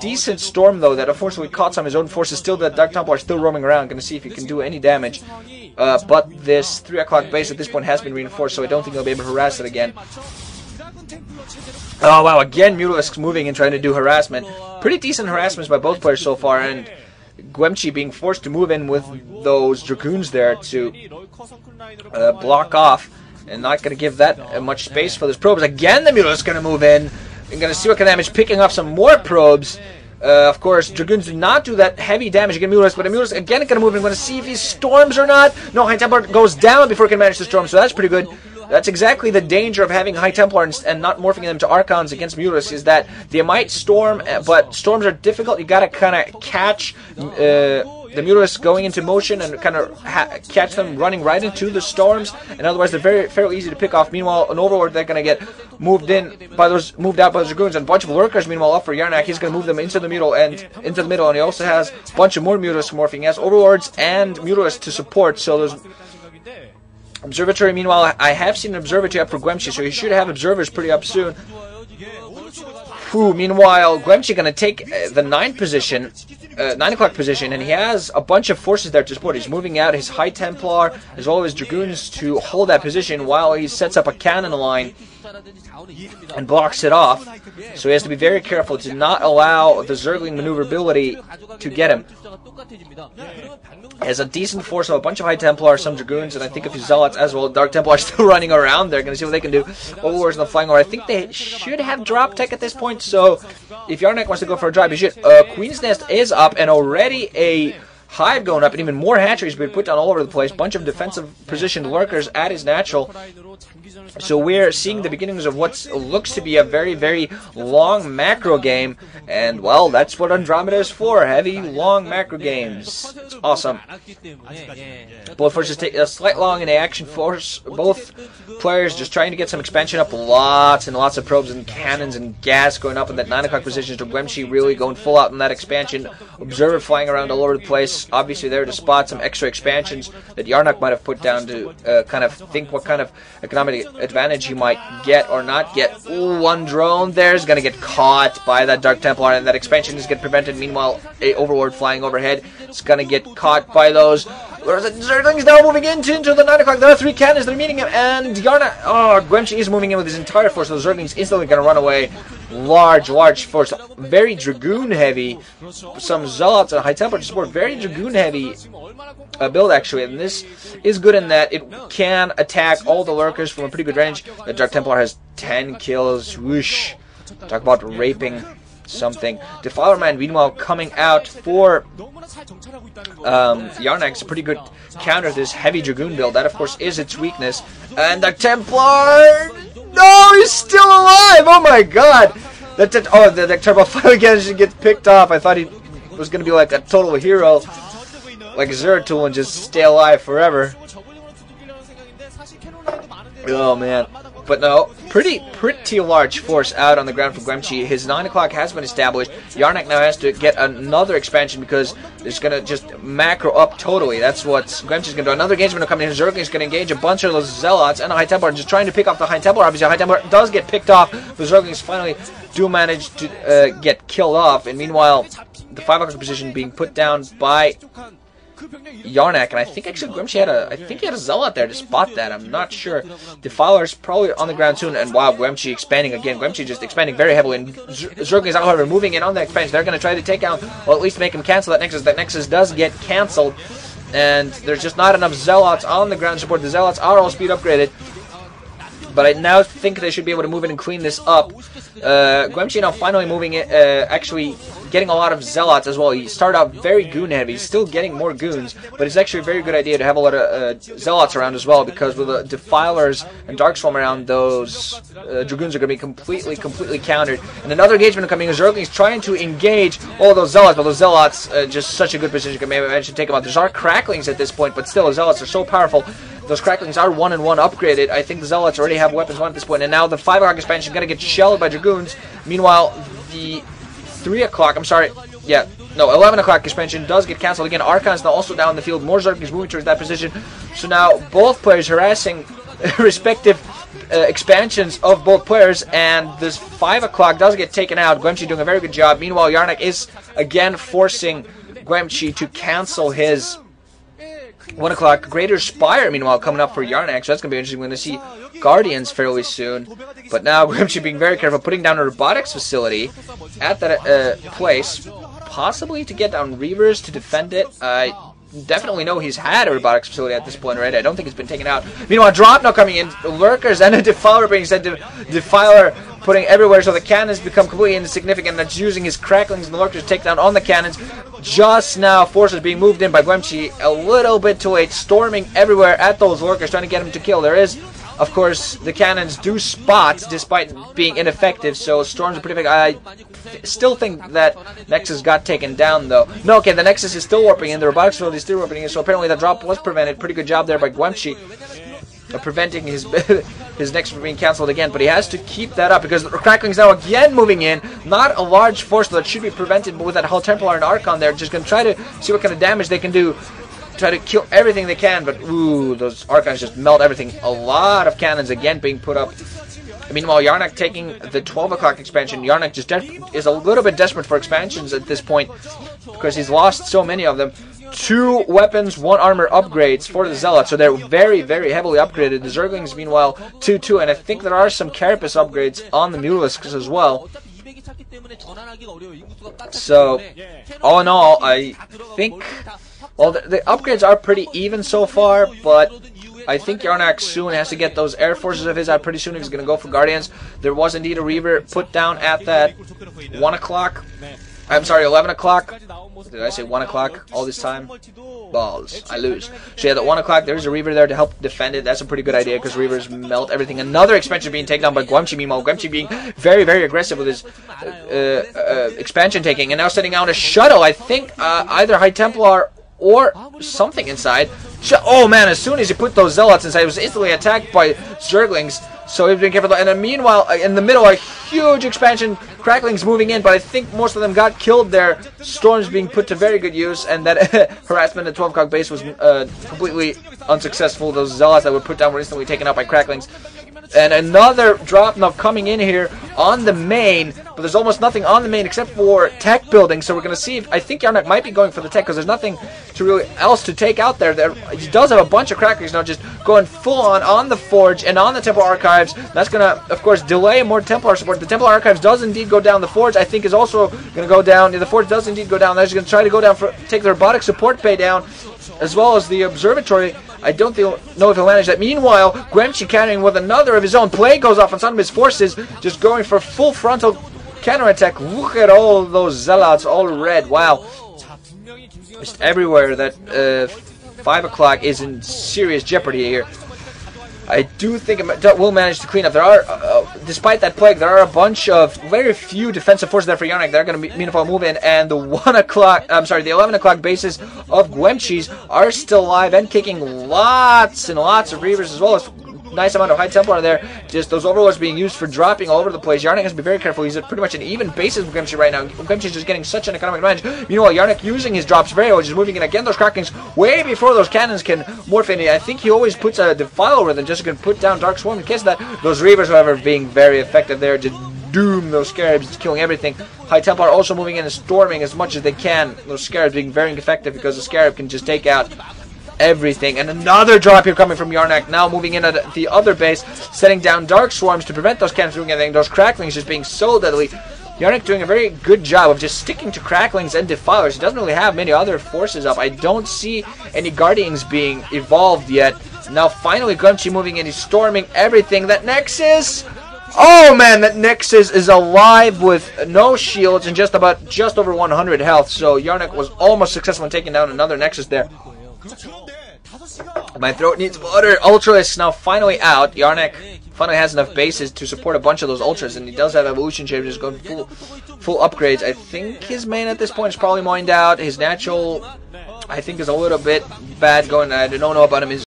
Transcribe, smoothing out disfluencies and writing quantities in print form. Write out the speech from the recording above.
decent storm, though, that unfortunately caught some of his own forces. Still, the Dark Templar still roaming around, going to see if he can do any damage. But this 3 o'clock base at this point has been reinforced, so I don't think he'll be able to harass it again. Oh wow, again Mutalisk moving and trying to do harassment. Pretty decent harassments by both players so far, and Guemchi being forced to move in with those Dragoons there to block off, and not going to give that much space for those probes. Again, the Mutalisk going to move in and going to see what kind of damage, picking off some more probes. Of course, Dragoons do not do that heavy damage against Mutalisk, but Mutalisk again going to move in. Going to see if he storms or not. No, High Templar goes down before he can manage to storm, so that's pretty good. That's exactly the danger of having High Templar and not morphing them to Archons against Mutalisk, is that they might storm, but storms are difficult. You gotta kind of catch the Mutalisk going into motion and kind of catch them running right into the storms, and otherwise they're fairly easy to pick off. Meanwhile, an Overlord, they're gonna get moved out by those Dragoons, and a bunch of Lurkers. Meanwhile, up for Arnc, he's gonna move them into the middle, and he also has a bunch of more Mutalisk morphing. He has Overlords and Mutalisk to support, so there's Observatory. Meanwhile, I have seen an Observatory up for Guemchi, so he should have Observers pretty up soon. Meanwhile, Guemchi going to take the 9 o'clock position, and he has a bunch of forces there to support. He's moving out his High Templar as well as Dragoons to hold that position while he sets up a cannon line and blocks it off. So he has to be very careful to not allow the Zergling maneuverability to get him. He has a decent force of a bunch of High Templar, some Dragoons, and I think a few Zealots as well. Dark Templar are still running around. They're going to see what they can do. Overlords in the flying order. I think they should have drop tech at this point, so if Arnc wants to go for a drive, he should. Queen's Nest is up, and already a Hive going up, and even more hatcheries being put down all over the place. Bunch of defensive positioned Lurkers at his natural. So we're seeing the beginnings of what looks to be a very, very long macro game. And, well, that's what Andromeda is for. Heavy, long macro games. It's awesome. Both forces take a slight long in the action force. Both players just trying to get some expansion up. Lots and lots of probes and cannons and gas going up in that 9 o'clock position. So Guemchi really going full out in that expansion. Observer flying around all over the place. Obviously there to spot some extra expansions that Arnc might have put down to kind of think what kind of economic advantage he might get or not get. Ooh, one drone there is going to get caught by that Dark Templar, and that expansion is getting prevented. Meanwhile, a Overlord flying overhead is going to get caught by those. There's a Zerglings now moving into the 9 o'clock. There are 3 cannons that are meeting him, and Guemchi is moving in with his entire force. So the Zerglings instantly going to run away. Large force, very Dragoon heavy. Some Zealots and High Templar to support. Very Dragoon heavy build actually, and this is good in that it can attack all the Lurkers from a pretty good range. The Dark Templar has 10 kills. Whoosh! Talk about raping something. Defiler Man, meanwhile, coming out for Arnc, a pretty good counter to this heavy Dragoon build. That, of course, is its weakness. And the Templar, no, he's still alive! Oh my God! The Templar finally gets picked off. I thought he was going to be like a total hero, like Zeratul, and just stay alive forever. Oh man. But no, pretty large force out on the ground from Guemchi. His 9 o'clock has been established. Arnc now has to get another expansion because it's going to just macro up totally. That's what Guemchi's going to do. Another engagement will come in. Zergling is going to engage a bunch of those Zealots, and a High Templar just trying to pick off the High Templar. Obviously, High Templar does get picked off. The Zerglings finally do manage to get killed off. And meanwhile, the 5 o'clock position being put down by Arnc, and I think actually Guemchi had a Zealot there to spot that. I'm not sure. Defiler's probably on the ground soon, and wow, Guemchi expanding again. Guemchi just expanding very heavily, and Zergling is, however, moving in on the expansion. They're going to try to take out, or at least make him cancel that Nexus. That Nexus does get cancelled, and there's just not enough Zealots on the ground support. The Zealots are all speed upgraded, but I now think they should be able to move in and clean this up. Guemchi now finally moving it, actually getting a lot of Zealots as well. He started out very goon heavy. He's still getting more goons, but it's actually a very good idea to have a lot of Zealots around as well, because with the Defilers and Darkstorm around, those Dragoons are going to be completely countered. And another engagement coming. Zergling's trying to engage all those Zealots, but those Zealots just such a good position. Can maybe manage to take them out. There's our Cracklings at this point, but still the Zealots are so powerful. Those Cracklings are 1-1 upgraded. I think the Zealots already have weapons 1 at this point, and now the 5 o'clock expansion is going to get shelled by Dragoons. Meanwhile, the 3 o'clock, 11 o'clock expansion does get cancelled again. Archon's now also down the field. More Zerglings moving towards that position. So now both players harassing respective expansions of both players, and this 5 o'clock does get taken out. Guemchi doing a very good job. Meanwhile, Arnc is again forcing Guemchi to cancel his 1 o'clock. Greater Spire, meanwhile, coming up for Arnc, so that's going to be interesting. We're going to see Guardians fairly soon. But now Guemchi being very careful, putting down a robotics facility at that place, possibly to get down Reavers to defend it. Definitely know he's had a robotics facility at this point already. I don't think it's been taken out. Meanwhile, drop now coming in, lurkers and a defiler being sent to defiler, putting everywhere, so the cannons become completely insignificant. That's using his cracklings and the lurkers to take down on the cannons. Just now, forces being moved in by Guemchi a little bit too late, storming everywhere at those lurkers, trying to get him to kill. There is, of course, the cannons do spot despite being ineffective, so storms are pretty big. I still think that Nexus got taken down, though. No, okay, the Nexus is still warping in, the robotics facility is still warping in, so apparently that drop was prevented. Pretty good job there by Guemchi, preventing his his Nexus from being cancelled again, but he has to keep that up because the cracklings now again moving in. Not a large force that should be prevented, but with that Hull Templar and Arc on there, just going to try to see what kind of damage they can do. Try to kill everything they can, but ooh, those Archons just melt everything. A lot of cannons again being put up. Meanwhile, Arnc taking the 12 o'clock expansion. Arnc just is a little bit desperate for expansions at this point because he's lost so many of them. 2 weapons, 1 armor upgrades for the Zealots, so they're very, very heavily upgraded. The Zerglings, meanwhile, 2, and I think there are some Carapace upgrades on the Mulisks as well. So, all in all, I think, well, the upgrades are pretty even so far, but I think Arnc soon has to get those air forces of his out pretty soon if he's going to go for Guardians. There was indeed a Reaver put down at that 1 o'clock. I'm sorry, 11 o'clock. Did I say 1 o'clock all this time? Balls. I lose. So yeah, at 1 o'clock, there's a Reaver there to help defend it. That's a pretty good idea because Reavers melt everything. Another expansion being taken down by Guemchi. Meanwhile, Guemchi being very, very aggressive with his expansion taking. And now sending out a shuttle. I think either High Templar or something inside. Oh man, as soon as he put those Zealots inside, he was instantly attacked by Zerglings. So he's been careful. And then meanwhile, in the middle, a huge expansion. Cracklings moving in, but I think most of them got killed there. Storms being put to very good use, and that harassment at 12 o'clock base was completely unsuccessful. Those Zealots that were put down were instantly taken out by Cracklings. And another drop now coming in here on the main, but there's almost nothing on the main except for tech building. So we're going to see if, I think Arnc might be going for the tech because there's nothing to really else to take out there. He does have a bunch of Cracklings now just going full on the Forge and on the Templar Archives. That's going to, of course, delay more Templar support. The Templar Archives does indeed go down. The Forge, I think, is also going to go down. The Forge does indeed go down. They're just going to try to go down for take the robotic support bay down, as well as the observatory. I don't know if he'll manage that. Meanwhile, Guemchi countering with another of his own. Plague goes off on some of his forces, just going for full frontal counterattack. Look at all those Zealots, all red. Wow. Just everywhere that 5 o'clock is in serious jeopardy here. I do think it will manage to clean up. There are, despite that plague, there are a bunch of very few defensive forces there for Arnc. They're going to meanwhile move in, and the 11 o'clock bases of Guemchi's are still alive and kicking lots and lots of Reavers, as well as nice amount of High Templar there. Just those Overlords being used for dropping all over the place. Arnc has to be very careful. He's at pretty much an even basis with Guemchi right now. Guemchi's just getting such an economic advantage. Meanwhile, Arnc using his drops very well, just moving in again those Cracklings way before those cannons can morph in. I think he always puts a Defiler with them just to put down Dark Swarm in case of that. Those Reavers, however, being very effective there, just doom those Scarabs, just killing everything. High Templar also moving in and storming as much as they can. Those Scarabs being very effective because the Scarab can just take out everything. And another drop here coming from Arnc, now moving in at the other base, setting down Dark Swarms to prevent those cannons from doing anything. Those Cracklings just being so deadly. Arnc doing a very good job of just sticking to Cracklings and Defilers. He doesn't really have many other forces up. I don't see any Guardians being evolved yet. Now finally Guemchi moving in, he's storming everything. That Nexus! Oh man, that Nexus is alive with no shields and just over 100 health. So Arnc was almost successful in taking down another Nexus there. My throat needs water. Ultralisk now finally out. Arnc finally has enough bases to support a bunch of those Ultras, and he does have Evolution Chambers going full upgrades. I think his main at this point is probably mined out. His natural, I think, is a little bit bad going. I don't know about him. His